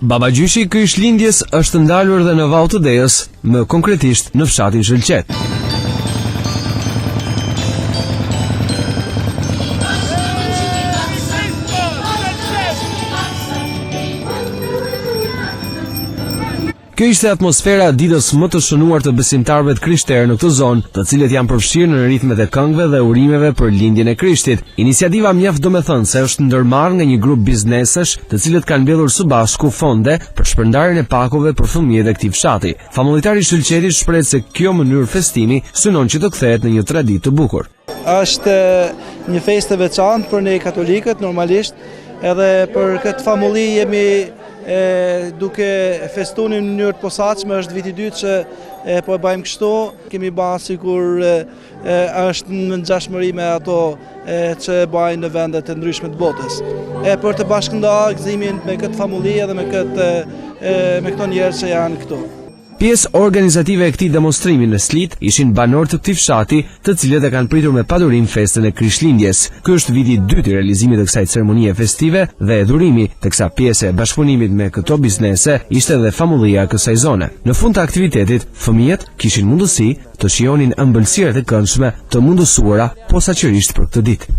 Babagjyshi i Krishtlindjes është ndalur dhe në Vau të Deos, më konkretisht në fshatin Shëlqet. Kjo ishte atmosfera ditës më të shënuar të besimtarëve të krishterë në këtë zonë, të cilët janë përfshirë në ritmet e këngëve dhe urimeve për lindjen e Krishtit. Iniciativa mjaft domethënëse është ndërmarrë nga një grup biznesesh, të cilët kanë mbledhur së bashku fonde për shpërndarjen e pakove për fëmijët e këtij fshati. Famulljtari i Shëlqetit shpreh se kjo mënyrë festimi synon që të kthehet në një traditë të bukur. Është një festë e veçantë për ne katolikët normalisht, edhe për këtë famulli jemi duke festuar në mënyrë të posaçme. Është viti i dytë që po e bëjmë kështu. Kemi bërë sikur është në ngjashmëri me ato që bëjnë në vende të ndryshme të botës. Për të bashkëndarë gëzimin me këtë famulli edhe me këto njerëz që janë këtu. Pjesë organizative e këtij demonstrimi në Slit ishin banorë të këtij fshati, të cilët e kanë pritur me padurim festën e Krishtlindjes. Ky është viti i dytë i realizimit të kësaj ceremonie festive dhe edhurimi, teksa pjesë e bashkëpunimit me këto biznese ishte edhe famullia e kësaj zone. Në fund të aktivitetit, fëmijët kishin mundësi të shijonin ëmbëlsirat e këndshme të mundësuara posaçërisht për këtë ditë.